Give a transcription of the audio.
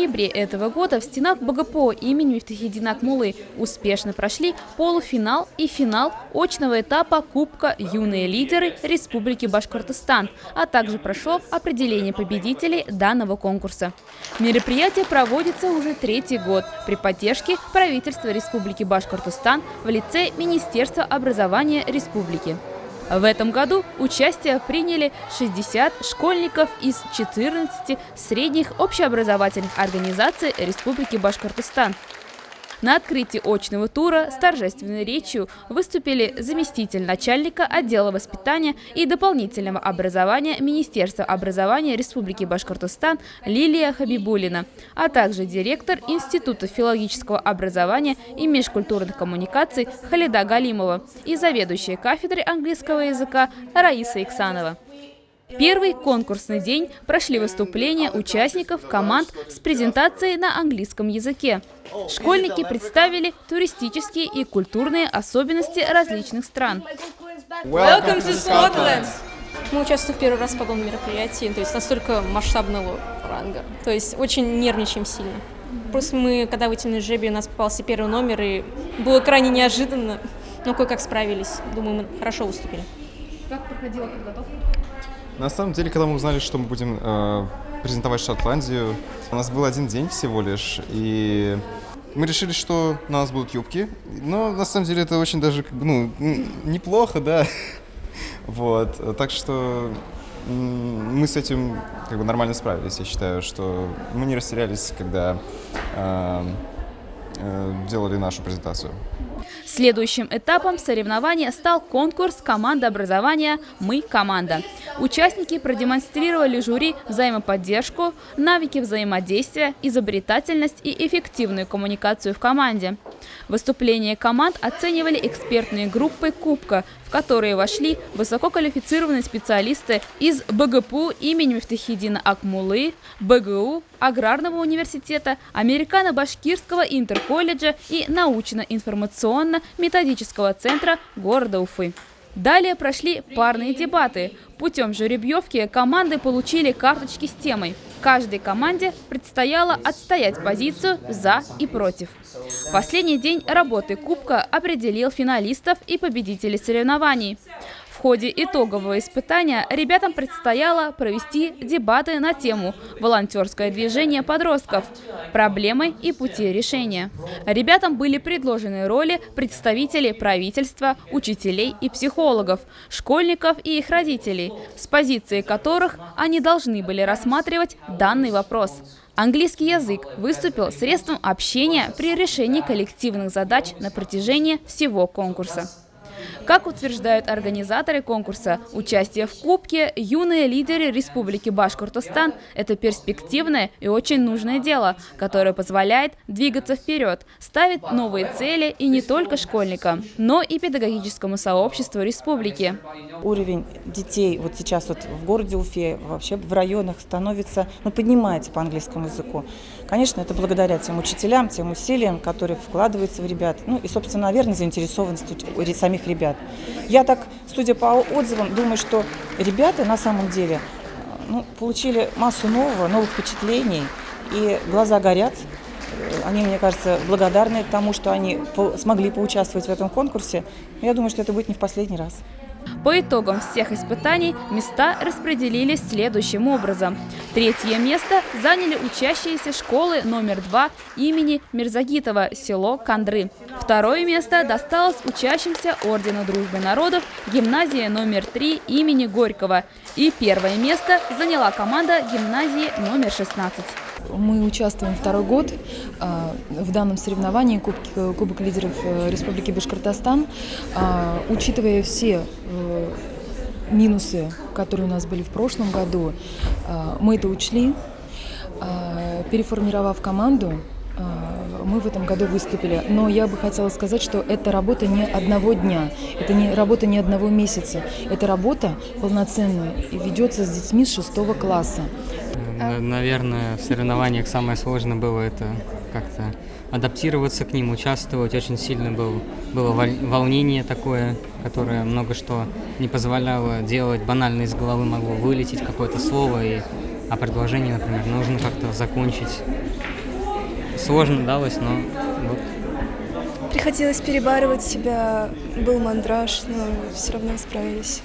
ноябре этого года в стенах БГПО имени Мифтахиддина Акмуллы успешно прошли полуфинал и финал очного этапа Кубка «Юные лидеры Республики Башкортостан», а также прошло определение победителей данного конкурса. Мероприятие проводится уже третий год при поддержке правительства Республики Башкортостан в лице Министерства образования Республики. В этом году участие приняли 60 школьников из 14 средних общеобразовательных организаций Республики Башкортостан. На открытии очного тура с торжественной речью выступили заместитель начальника отдела воспитания и дополнительного образования Министерства образования Республики Башкортостан Лилия Хабибуллина, а также директор Института филологического образования и межкультурных коммуникаций Халида Галимова и заведующая кафедрой английского языка Раиса Иксанова. Первый конкурсный день прошли выступления участников команд с презентацией на английском языке. Школьники представили туристические и культурные особенности различных стран. Welcome to Scotland! Мы участвуем в первый раз в подобном мероприятии, то есть настолько масштабного ранга. То есть очень нервничаем сильно. Просто мы, когда вытянули жребий, у нас попался первый номер, и было крайне неожиданно, но кое-как справились. Думаю, мы хорошо выступили. Как проходила подготовка? На самом деле, когда мы узнали, что мы будем презентовать Шотландию, у нас был один день всего лишь, и мы решили, что на нас будут юбки, но на самом деле это очень даже неплохо, да. Вот, так что мы с этим нормально справились. Я считаю, что мы не растерялись, когда делали нашу презентацию. Следующим этапом соревнования стал конкурс команды образования «Мы – команда». Участники продемонстрировали жюри взаимоподдержку, навыки взаимодействия, изобретательность и эффективную коммуникацию в команде. Выступления команд оценивали экспертные группы Кубка, в которые вошли высококвалифицированные специалисты из БГПУ имени Мифтахиддина Акмуллы, БГУ, Аграрного университета, Американо-Башкирского интерколледжа и научно-информационно-методического центра города Уфы. Далее прошли парные дебаты. Путем жеребьевки команды получили карточки с темой. Каждой команде предстояло отстоять позицию «за» и «против». Последний день работы Кубка определил финалистов и победителей соревнований. В ходе итогового испытания ребятам предстояло провести дебаты на тему «Волонтерское движение подростков. Проблемы и пути решения». Ребятам были предложены роли представителей правительства, учителей и психологов, школьников и их родителей, с позиции которых они должны были рассматривать данный вопрос. Английский язык выступил средством общения при решении коллективных задач на протяжении всего конкурса. Как утверждают организаторы конкурса, участие в Кубке «Юные лидеры Республики Башкортостан» – это перспективное и очень нужное дело, которое позволяет двигаться вперед, ставит новые цели и не только школьникам, но и педагогическому сообществу республики. Уровень детей вот сейчас вот в городе Уфе, вообще в районах становится, поднимается по английскому языку. Конечно, это благодаря тем учителям, тем усилиям, которые вкладываются в ребят, и, собственно, наверное, заинтересованность самих ребят. Я так, судя по отзывам, думаю, что ребята на самом деле получили массу новых впечатлений, и глаза горят. Они, мне кажется, благодарны тому, что они смогли поучаствовать в этом конкурсе. Я думаю, что это будет не в последний раз. По итогам всех испытаний места распределились следующим образом. Третье место заняли учащиеся школы номер 2 имени Мирзагитова, село Кандры. Второе место досталось учащимся Ордена Дружбы Народов гимназии номер 3 имени Горького. И первое место заняла команда гимназии номер 16. Мы участвуем второй год в данном соревновании Кубок лидеров Республики Башкортостан. Учитывая все минусы, которые у нас были в прошлом году, мы это учли. Переформировав команду, мы в этом году выступили. Но я бы хотела сказать, что это работа не одного дня, это не работа не одного месяца. Это работа полноценная и ведется с детьми с 6 класса. Наверное, в соревнованиях самое сложное было это как-то адаптироваться к ним, участвовать. Очень сильно было волнение такое, которое много что не позволяло делать. Банально из головы могло вылететь какое-то слово, а предложение, например, нужно как-то закончить. сложно далось, но вот. Приходилось перебарывать себя, был мандраж, но все равно справились.